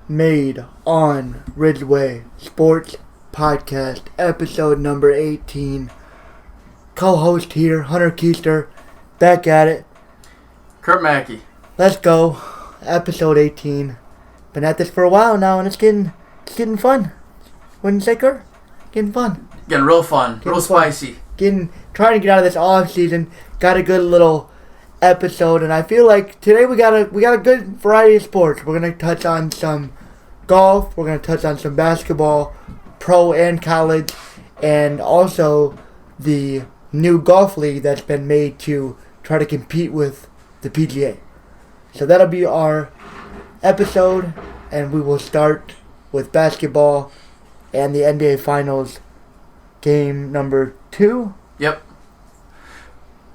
made On Ridgeway Sports Podcast, episode number 18. Co-host here, Hunter Keister, back at it. Kurt Maki. Let's go. Episode 18. Been at this for a while now, and it's getting fun. Wouldn't you say, Kurt? Getting fun. Getting real fun. Real spicy. Trying to get out of this off season. Got a good little episode, and I feel like today we got a good variety of sports. We're gonna touch on some golf. We're gonna touch on some basketball, pro and college, and also the new golf league that's been made to try to compete with the PGA. So that'll be our episode, and we will start with basketball and the NBA Finals game number 2. Yep.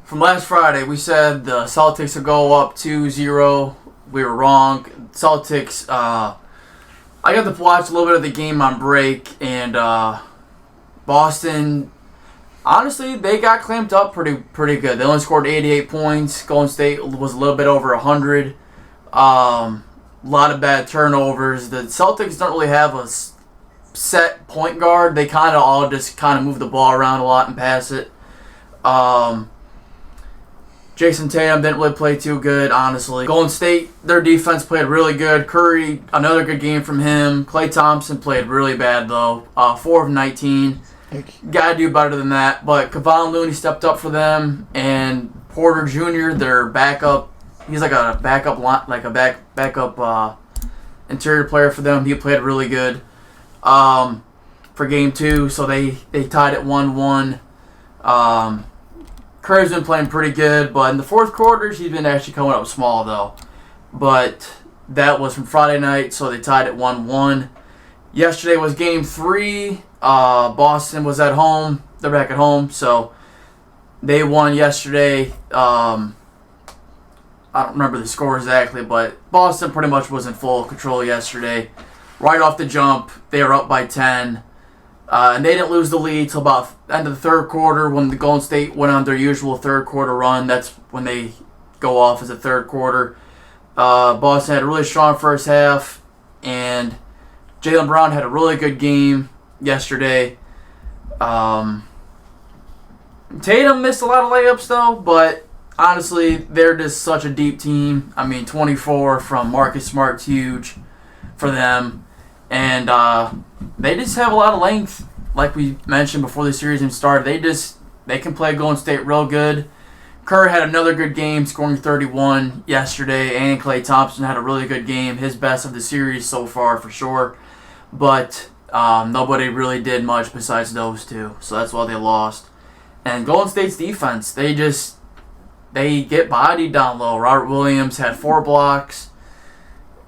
From last Friday, we said the Celtics would go up 2-0. We were wrong. Celtics, I got to watch a little bit of the game on break, and Boston, honestly, they got clamped up pretty good. They only scored 88 points. Golden State was a little bit over 100. A lot of bad turnovers. The Celtics don't really have a set point guard. They kind of all just move the ball around a lot and pass it. Jason Tatum didn't really play too good, honestly. Golden State, their defense played really good. Curry, another good game from him. Klay Thompson played really bad, though. 4 of 19. Gotta do better than that. But Kevon Looney stepped up for them, and Porter Jr., their backup, he's like a backup interior player for them. He played really good for game 2, so they tied at 1-1. Curry's been playing pretty good, but in the fourth quarters, he's been actually coming up small, though. But that was from Friday night, so they tied at 1-1. Yesterday was game 3. Boston was at home. They're back at home, so they won yesterday. I don't remember the score exactly, but Boston pretty much was in full control yesterday. Right off the jump, they were up by 10. And they didn't lose the lead till about the end of the third quarter when the Golden State went on their usual third quarter run. That's when they go off as a third quarter. Boston had a really strong first half, and Jaylen Brown had a really good game yesterday. Tatum missed a lot of layups, though, but honestly, they're just such a deep team. I mean, 24 from Marcus Smart's huge for them. And they just have a lot of length, like we mentioned before the series even started. They can play Golden State real good. Curry had another good game, scoring 31 yesterday, and Klay Thompson had a really good game, his best of the series so far for sure. But nobody really did much besides those two, so that's why they lost. And Golden State's defense, they get bodied down low. Robert Williams had 4 blocks.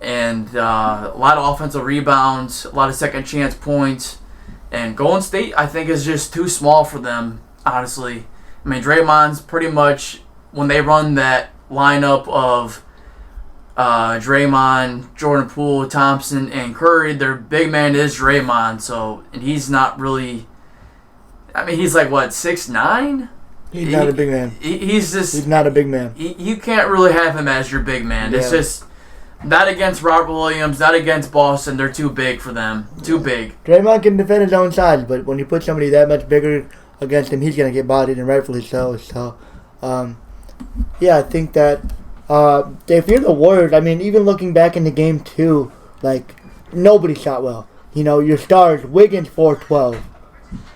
And a lot of offensive rebounds, a lot of second chance points. And Golden State, I think, is just too small for them, honestly. I mean, Draymond's pretty much, when they run that lineup of Draymond, Jordan Poole, Thompson, and Curry, their big man is Draymond. And he's not really, I mean, he's like, what, 6'9"? He's not a big man. He's not a big man. You can't really have him as your big man. Yeah. It's just... Not against Robert Williams, not against Boston. They're too big for them. Too big. Draymond can defend his own size, but when you put somebody that much bigger against him, he's going to get bodied, and rightfully so. So, I think that if you're the Warriors, I mean, even looking back in the game 2, like, nobody shot well. You know, your stars, Wiggins, 4-12.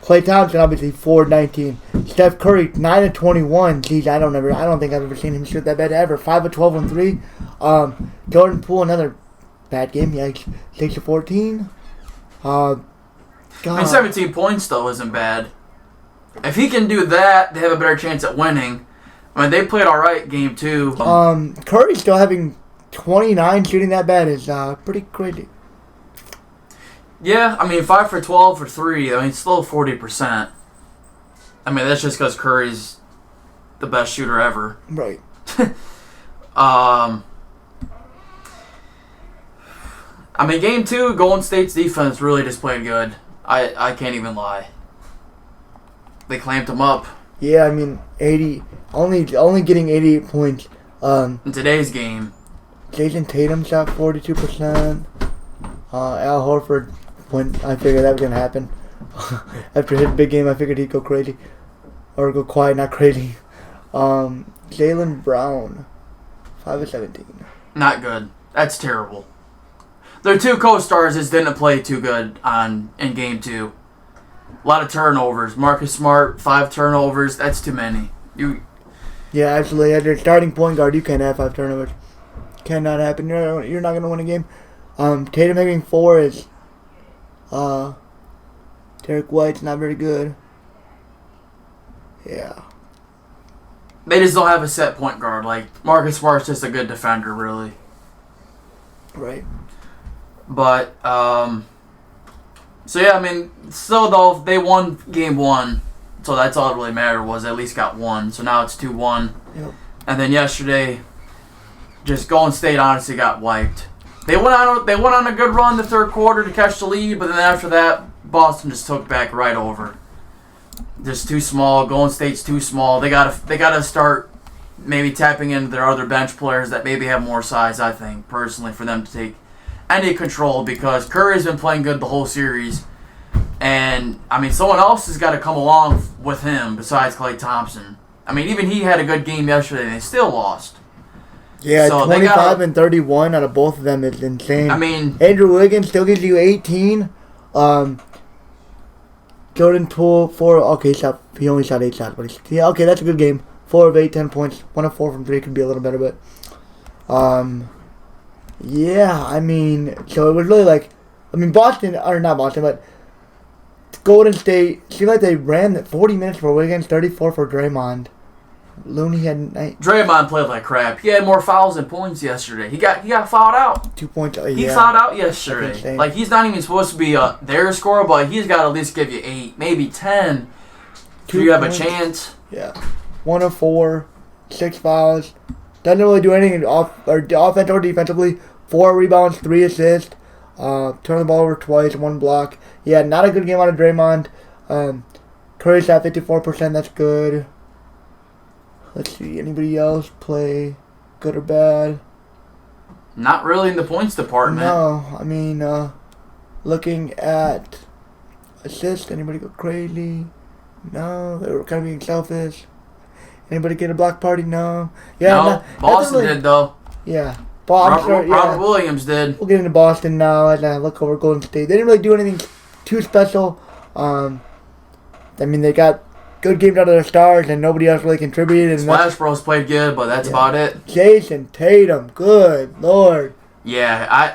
Klay Thompson, obviously, 4-19. Steph Curry, 9-21. Geez, I don't think I've ever seen him shoot that bad ever. 5-12 on 3. Jordan Poole, another bad game. Yeah, 6-14. I mean, 17 points, though, isn't bad. If he can do that, they have a better chance at winning. I mean, they played all right game 2. Curry still having 29 shooting that bad is pretty crazy. Yeah, I mean, 5 for 12 for 3. I mean, still 40%. I mean, that's just because Curry's the best shooter ever. Right. I mean, game 2, Golden State's defense really just played good. I can't even lie. They clamped them up. Yeah, I mean, only getting 88 points. In today's game. Jason Tatum shot 42%. Al Horford, when I figured that was going to happen. After his big game, I figured he'd go crazy. Or go quiet, not crazy. Jaylen Brown, 5 of 17. Not good. That's terrible. Their two co-stars just didn't play too good in Game 2. A lot of turnovers. Marcus Smart, 5 turnovers. That's too many. Yeah, absolutely. As your starting point guard, you can't have 5 turnovers. Cannot happen. You're not going to win a game. Tatum having 4 is... Derek White's not very good. Yeah. They just don't have a set point guard. Like, Marcus Smart's just a good defender, really. Right. But, so yeah, I mean, still though, they won Game 1. So that's all that really mattered was they at least got 1. So now it's 2-1. Yep. And then yesterday, just Golden State honestly got wiped. They went on a good run the third quarter to catch the lead, but then after that, Boston just took back right over. Just too small. Golden State's too small. They gotta start maybe tapping into their other bench players that maybe have more size, I think, personally, for them to take any control, because Curry's been playing good the whole series. And, I mean, someone else has got to come along with him besides Klay Thompson. I mean, even he had a good game yesterday, and they still lost. Yeah, so 25 and 31 out of both of them is insane. I mean, Andrew Wiggins still gives you 18. Jordan Poole, 4. Okay, he only shot 8 shots. But okay, that's a good game. 4 of 8, 10 points. 1 of 4 from 3 could be a little better, but... yeah, I mean, so it was really like... I mean, Boston, or not Boston, but... Golden State, seemed like they ran 40 minutes for Wiggins, 34 for Draymond. Looney had... Draymond played like crap. He had more fouls than points yesterday. He got fouled out. 2 points. He fouled out yesterday. Like, he's not even supposed to be their scorer, but he's got to at least give you 8, maybe 10. If you have a chance. Yeah. 1 of 4, 6 fouls. Doesn't really do anything offense or defensively. 4 rebounds, 3 assists. Turned the ball over twice, 1 block. Yeah, not a good game out of Draymond. Curry's at 54%. That's good. Let's see. Anybody else play good or bad? Not really in the points department. No. I mean, looking at assists, anybody go crazy? No. They were kind of being selfish. Anybody get a block party? No. Yeah. No. Boston did, though. Yeah. Robert Williams did. We'll get into Boston now as I look over Golden State. They didn't really do anything too special. I mean, they got good games out of their stars, and nobody else really contributed. Splash Bros played good, but that's about it. Jason Tatum, good Lord. Yeah,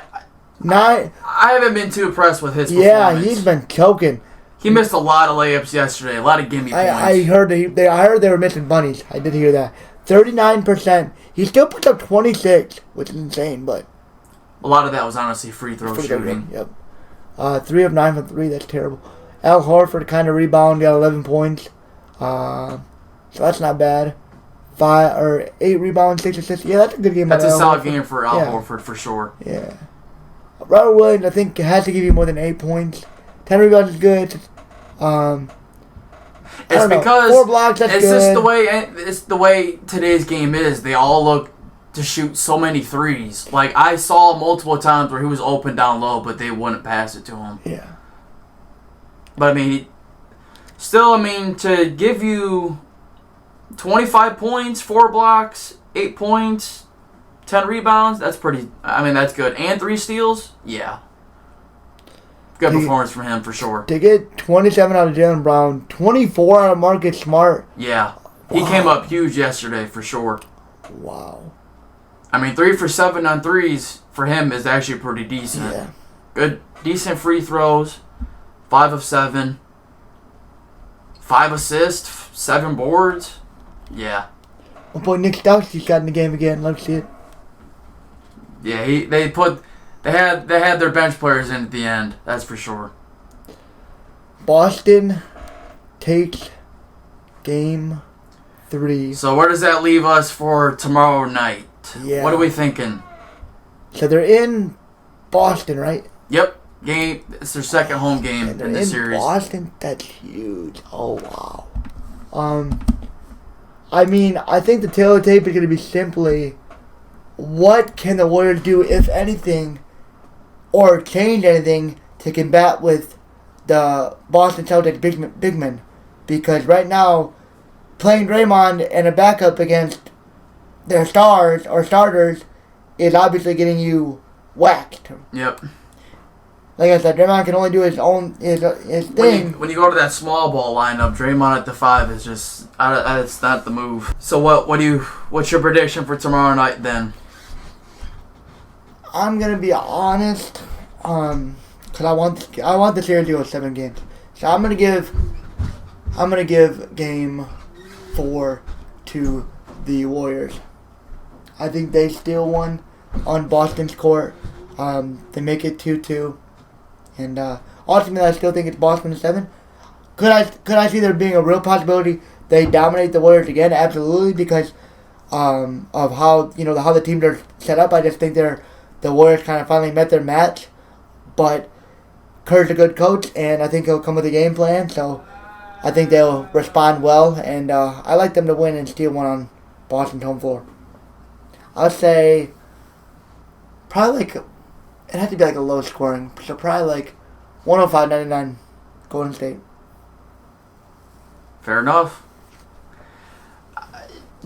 I haven't been too impressed with his performance. Yeah, he's been choking. He missed a lot of layups yesterday, a lot of gimme points. I heard they were missing bunnies. I did hear that. 39%. He still puts up 26, which is insane, but... A lot of that was honestly free throw shooting. Yep. 3 of 9 from 3, that's terrible. Al Horford kind of rebounded, got 11 points. So that's not bad. 8 rebounds, 6 assists. Yeah, that's a good game. That's a solid game for Al Horford, for sure. Yeah. Robert Williams, I think, has to give you more than 8 points. 10 rebounds is good. It's because 4 blocks, that's it's good. just the way today's game is. They all look to shoot so many threes. Like, I saw multiple times where he was open down low, but they wouldn't pass it to him. Yeah. But I mean, to give you 25 points, 4 blocks, 8 points, 10 rebounds, that's good. And 3 steals? Yeah. Good performance from him, for sure. To get 27 out of Jaylen Brown, 24 out of Marcus Smart. Yeah. He came up huge yesterday, for sure. Wow. I mean, 3 for 7 on threes for him is actually pretty decent. Yeah. Good, decent free throws. 5 of 7. 5 assists, 7 boards. Yeah. One point Nick Stauskas got in the game again. Let's see it. Yeah, they had their bench players in at the end. That's for sure. Boston takes game 3. So where does that leave us for tomorrow night? Yeah. What are we thinking? So they're in Boston, right? Yep. It's their second home game in the series. Boston, that's huge. Oh wow. I mean, I think the tail of the tape is going to be simply, what can the Warriors do, if anything, or change anything to combat with the Boston Celtics big men. Because right now, playing Draymond and a backup against their stars or starters is obviously getting you whacked. Yep. Like I said, Draymond can only do his thing. When you go to that small ball lineup, Draymond at the 5 is just it's not the move. So what's your prediction for tomorrow night then? I'm gonna be honest, because I want the series to go 7 games. So I'm gonna give game 4 to the Warriors. I think they steal one on Boston's court. They make it 2-2. And ultimately, I still think it's Boston in 7. Could I see there being a real possibility they dominate the Warriors again? Absolutely, because of how the teams are set up. I just think the Warriors kind of finally met their match. But Kerr's a good coach, and I think he'll come with a game plan. So I think they'll respond well, and I like them to win and steal one on Boston's home floor. I'll say probably it has to be a low scoring, so probably 105-99 Golden State. Fair enough.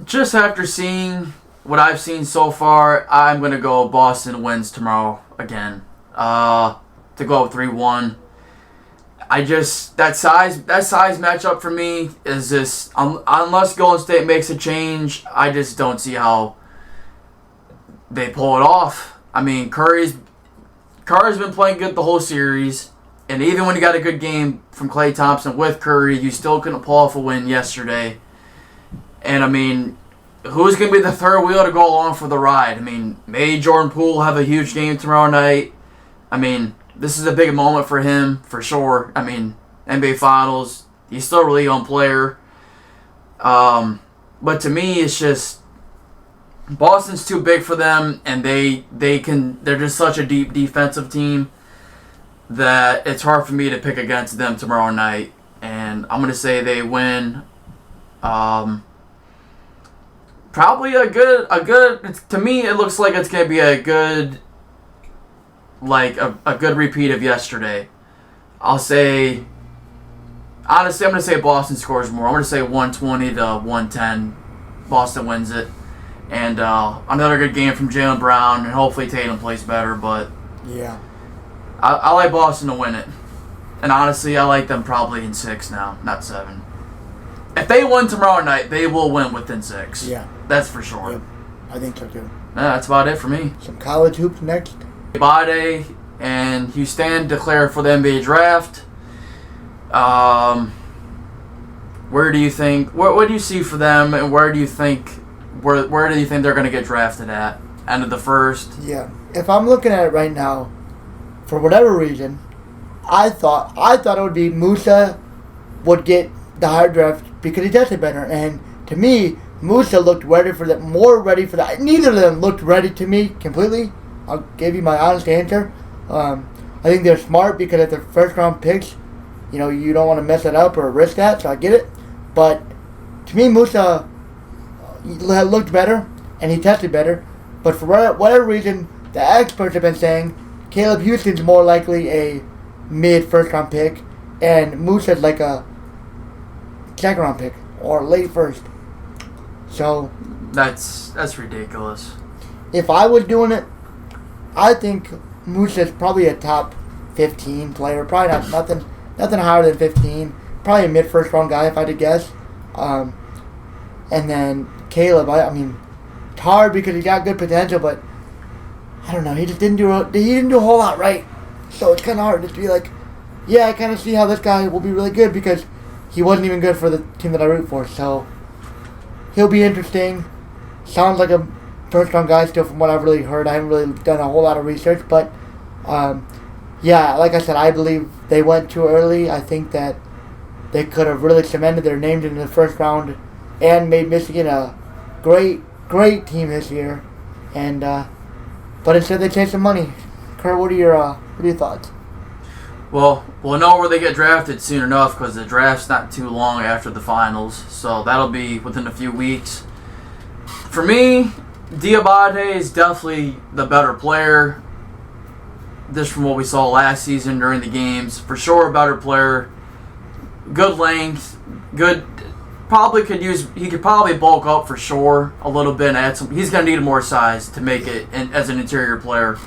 Just after seeing what I've seen so far, I'm going to go Boston wins tomorrow again. To go up 3-1. That size matchup for me is just unless Golden State makes a change, I just don't see how they pull it off. I mean, Curry's been playing good the whole series, and even when you got a good game from Klay Thompson with Curry, you still couldn't pull off a win yesterday. And I mean, who's going to be the third wheel to go along for the ride? I mean, may Jordan Poole have a huge game tomorrow night? I mean, this is a big moment for him, for sure. I mean, NBA Finals, he's still a really young player. But to me, it's just Boston's too big for them, and they're just such a deep defensive team that it's hard for me to pick against them tomorrow night. And I'm going to say they win. Probably a good, to me, it looks like it's going to be a good, a good repeat of yesterday. Honestly, I'm going to say Boston scores more. I'm going to say 120-110. Boston wins it. And another good game from Jaylen Brown, and hopefully Tatum plays better. But yeah, I like Boston to win it. And honestly, I like them probably in 6 now, not 7. If they win tomorrow night, they will win within 6. Yeah. That's for sure. Yep. I think so too. Yeah, that's about it for me. Some college hoops next. Diabate and Houstan declared for the NBA draft. Where do you think? What do you see for them, and where do you think they're going to get drafted at? End of the first? Yeah. If I'm looking at it right now, for whatever reason, I thought it would be Moussa would get the higher draft because he tested better. And to me, Moussa looked more ready for that. Neither of them looked ready to me completely. I'll give you my honest answer. I think they're smart because if they're first round picks, you don't want to mess it up or risk that, so I get it. But to me, Moussa looked better and he tested better. But for whatever reason, the experts have been saying Caleb Houston's more likely a mid-first round pick, and Moussa's like a second round pick or late first. So that's ridiculous. If I was doing it, I think Moussa's probably a top 15 player. Probably nothing higher than 15. Probably a mid-first round guy if I had to guess. And then Caleb, I mean, it's hard because he got good potential, but I don't know. He just didn't do a whole lot right. So it's kind of hard to be like, yeah, I kind of see how this guy will be really good because he wasn't even good for the team that I root for. So he'll be interesting. Sounds like a first-round guy still from what I've really heard. I haven't really done a whole lot of research, but yeah, like I said, I believe they went too early. I think that they could have really cemented their names in the first round and made Michigan a great team this year. And but instead they chased some money. Kurt, what are your thoughts? Well, we'll know where they get drafted soon enough because the draft's not too long after the finals, so that'll be within a few weeks. For me, Diabate is definitely the better player. just from what we saw last season during the games. For sure, a better player. Good length. Good. He could probably bulk up for sure a little bit and add some. He's going to need more size to make it as an interior player.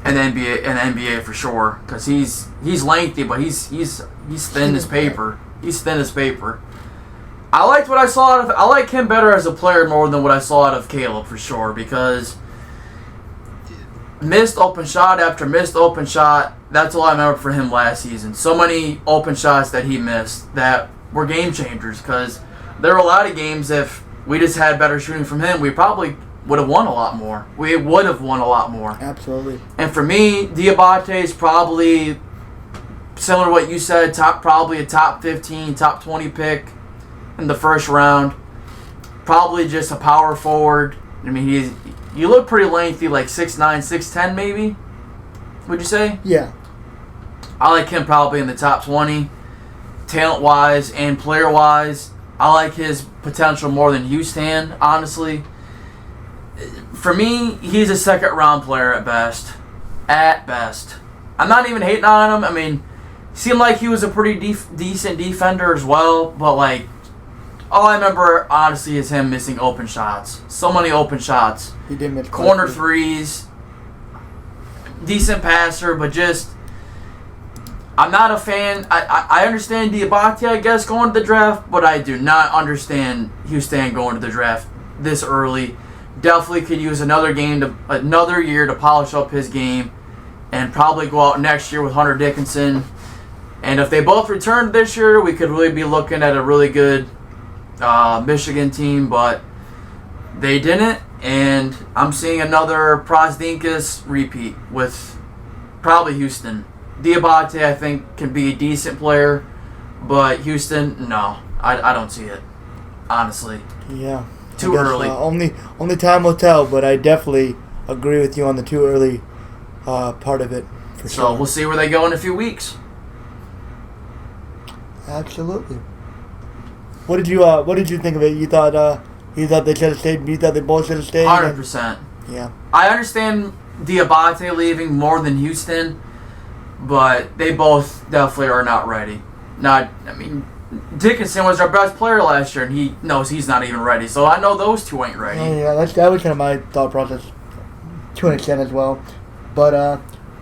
And NBA for sure, because he's lengthy, but he's thin as paper. He's thin as paper. I liked what I saw out of. I like him better as a player more than what I saw out of Caleb for sure, because missed open shot after missed open shot. That's all I remember for him last season. So many open shots that he missed that were game changers, because there were a lot of games if we just had better shooting from him, we probably would have won a lot more. We would have won a lot more. Absolutely. And for me, Diabate is probably similar to what you said, probably a top 15, top 20 pick in the first round. Probably just a power forward. I mean, you look pretty lengthy, like 6'9", 6'10", maybe. Would you say? Yeah. I like him probably in the top 20, talent-wise and player-wise. I like his potential more than Houstan, honestly. For me, he's a second-round player at best. At best. I'm not even hating on him. I mean, seemed like he was a pretty decent defender as well, but, like, all I remember, honestly, is him missing open shots. So many open shots. He did miss corner threes. Decent passer, but just... I'm not a fan. I understand Diabate, I guess, going to the draft, but I do not understand Houstan going to the draft this early. Definitely could use another year to polish up his game and probably go out next year with Hunter Dickinson. And if they both return this year, we could really be looking at a really good Michigan team, but they didn't. And I'm seeing another Prasdinkas repeat with probably Houstan. Diabate, I think, can be a decent player, but Houstan, no. I don't see it, honestly. Yeah. Too early. Only time will tell, but I definitely agree with you on the too early part of it. For sure. So we'll see where they go in a few weeks. Absolutely. What did you think of it? You thought they should have stayed. You thought they both should have stayed. 100%. Yeah. I understand Diabate leaving more than Houstan, but they both definitely are not ready. Dickinson was our best player last year, and he knows he's not even ready. So I know those two ain't ready. Yeah, that was kind of my thought process to an extent as well. But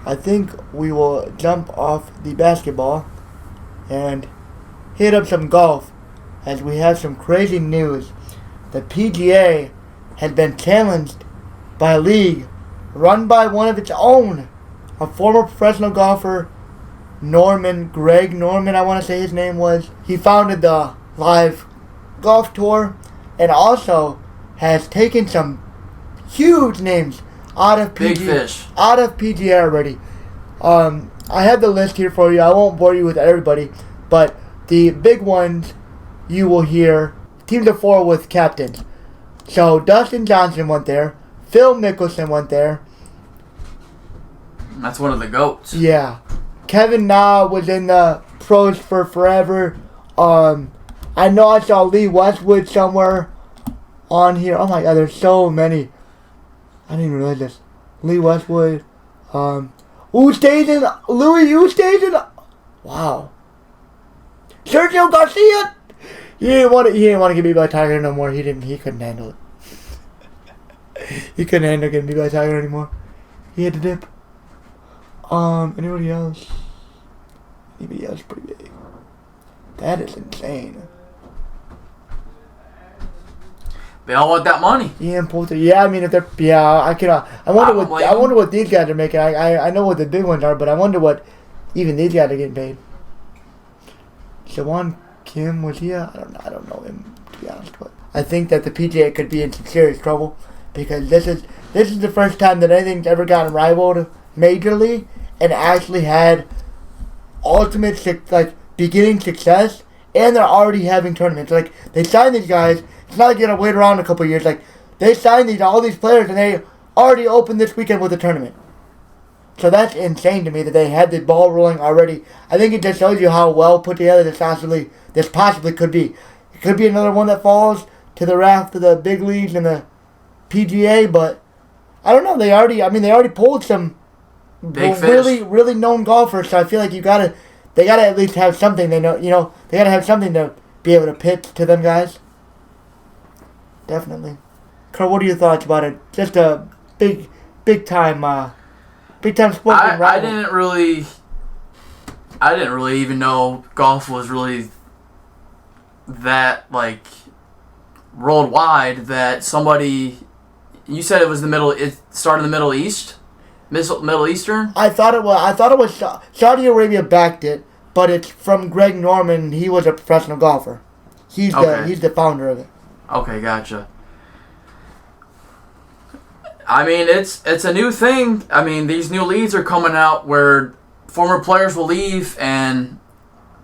I think we will jump off the basketball and hit up some golf, as we have some crazy news. The PGA has been challenged by a league run by one of its own, a former professional golfer, Greg Norman, I want to say his name was. He founded the LIV Golf Tour and also has taken some huge names out of PGA already. I have the list here for you. I won't bore you with everybody, but the big ones you will hear. Teams of 4 with captains. So Dustin Johnson went there. Phil Mickelson went there. That's one of the GOATs. Yeah. Kevin Na was in the pros for forever. I know I saw Lee Westwood somewhere on here. Oh my god, there's so many. I didn't even realize this. Lee Westwood. Louis Oosthuizen. Wow. Sergio Garcia. He didn't want to get beat by Tiger no more. He couldn't handle it. He couldn't handle getting beat by Tiger anymore. He had to dip. Anybody else? Anybody else pretty big? That is insane. They all want that money. Ian Poulter. Yeah, I mean, if they're... Yeah, I cannot... I wonder what these guys are making. I know what the big ones are, but I wonder what even these guys are getting paid. Siwon Kim, was he? I don't know him, to be honest. But I think that the PGA could be in some serious trouble, because this is the first time that anything's ever gotten rivaled majorly and actually had ultimate beginning success, and they're already having tournaments. Like, they signed these guys. It's not like you're gonna wait around a couple of years. Like, they signed all these players, and they already opened this weekend with a tournament. So that's insane to me that they had the ball rolling already. I think it just shows you how well put together this possibly could be. It could be another one that falls to the raft of the big leagues and the PGA, but I don't know. They already pulled some Big fish. really known golfers. So I feel like they gotta at least have something. They know, they gotta have something to be able to pitch to them guys. Definitely. Carl, what are your thoughts about it? Just a big time sporting rival. I didn't really even know golf was really that like worldwide. That somebody, you said it was it started in the Middle East, Middle Eastern. I thought it was Saudi Arabia backed it, but it's from Greg Norman. He was a professional golfer. He's the founder of it. Okay, gotcha. I mean, it's a new thing. I mean, these new leagues are coming out where former players will leave, and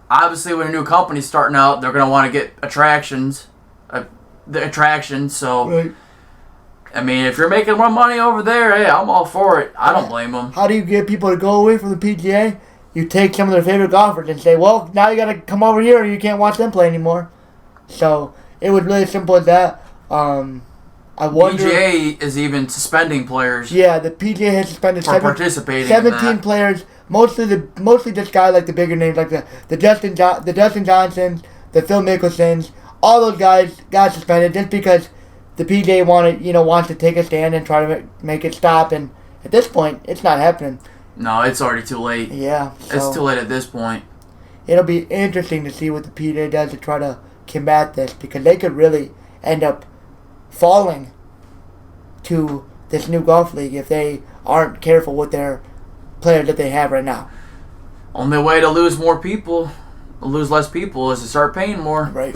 obviously when a new company's starting out, they're going to want to get the attractions. So, right. I mean, if you're making more money over there, hey, I'm all for it. I don't blame them. How do you get people to go away from the PGA? You take some of their favorite golfers and say, well, now you got to come over here or you can't watch them play anymore. So, it was really simple as that. I wonder. PGA is even suspending players. Yeah, the PGA has suspended for participating 17 in that. Players. Mostly just guys like the bigger names, like the Justin Johnsons, the Phil Mickelsons. All those guys got suspended just because the PGA wants to take a stand and try to make it stop. And at this point, it's not happening. No, it's already too late. Yeah, it's too late at this point. It'll be interesting to see what the PGA does to try to combat this, because they could really end up falling to this new golf league if they aren't careful with their players that they have right now. Only way to lose less people is to start paying more. Right.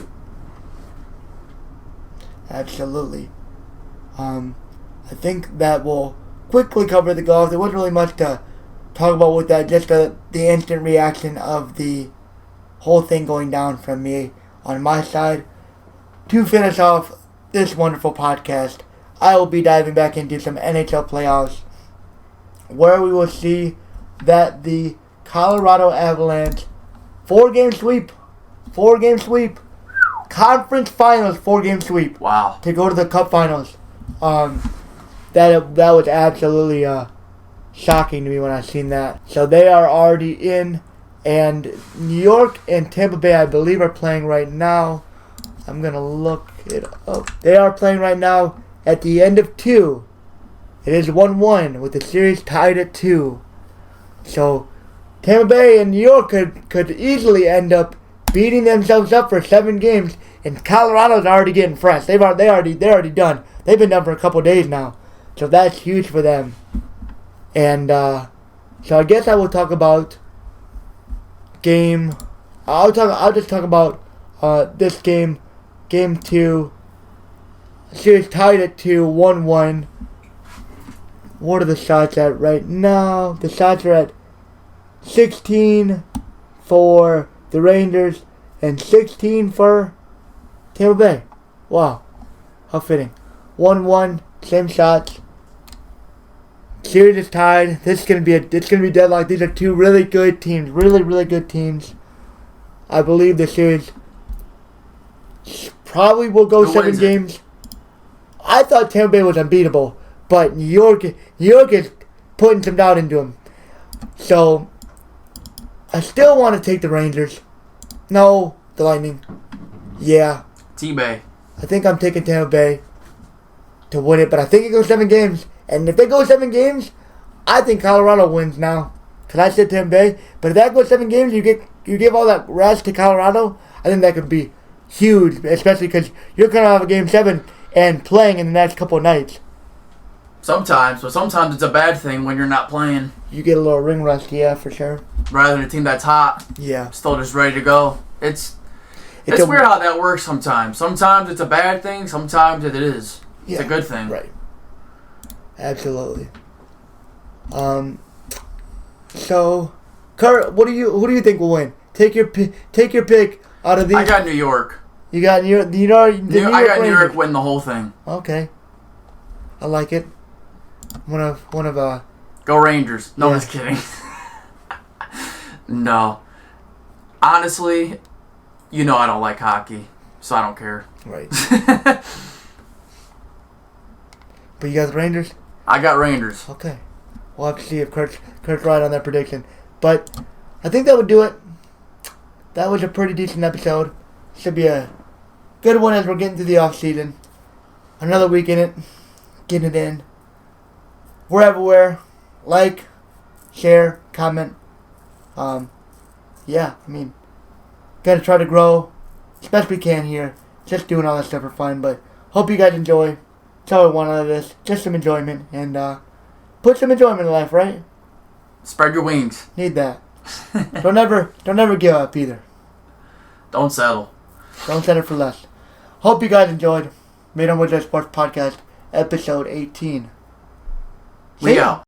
Absolutely. I think that will quickly cover the golf. There wasn't really much to talk about with that, just the instant reaction of the whole thing going down from me on my side. To finish off this wonderful podcast, I will be diving back into some NHL playoffs, where we will see that the Colorado Avalanche 4-game sweep, conference finals 4-game sweep. Wow. To go to the Cup finals. That was absolutely shocking to me when I seen that. So they are already in, and New York and Tampa Bay, I believe, are playing right now. I'm going to look it up. They are playing right now at the end of 2. It is 1-1 with the series tied at 2. So Tampa Bay and New York could easily end up beating themselves up for 7 games, and Colorado's already getting fresh. They're already done. They've been done for a couple days now. So that's huge for them. And so I guess I will talk about I'll just talk about this game. Game 2. Series tied at 2, 1-1. What are the shots at right now? The shots are at 16 for the Rangers and 16 for Tampa Bay. Wow. How fitting. 1-1, same shots. Series is tied. It's gonna be deadlocked. These are two really good teams. Really good teams. I believe the series probably will go 7 games. I thought Tampa Bay was unbeatable, but New York is putting some doubt into them. So I still want to take the Rangers. No, the Lightning. Yeah. T-Bay. I think I'm taking Tampa Bay to win it, but I think it goes 7 games. And if they go 7 games, I think Colorado wins now. Because I said Tampa Bay. But if that goes 7 games, you give all that rest to Colorado, I think that could be huge, especially because you're going to have a Game 7 and playing in the next couple of nights. Sometimes, but sometimes it's a bad thing when you're not playing. You get a little ring rust, yeah, for sure. Rather than a team that's hot. Yeah. Still just ready to go. It's weird how that works sometimes. Sometimes it's a bad thing, sometimes it is. It's a good thing. Right. Absolutely. So, Kurt, who do you think will win? Take your pick out of these. I got New York. You got New York. I got New York win the whole thing. Okay. I like it. One of Go Rangers. No, I'm just kidding. No. Honestly, I don't like hockey, so I don't care. Right. But you got the Rangers? I got Rangers. Okay. We'll have to see if Kurt's right on that prediction. But I think that would do it. That was a pretty decent episode. Should be a good one as we're getting through the off season. Another week in it. Getting it in. We're everywhere. Like, share, comment. Yeah, I mean, gotta try to grow as best we can here. Just doing all that stuff for fun, but hope you guys enjoy. That's all I want out of this. Just some enjoyment, and put some enjoyment in life, right? Spread your wings. Need that. Don't ever give up either. Don't settle. Don't settle for less. Hope you guys enjoyed. Made On Ridgeway Sports Podcast, episode 18. We out.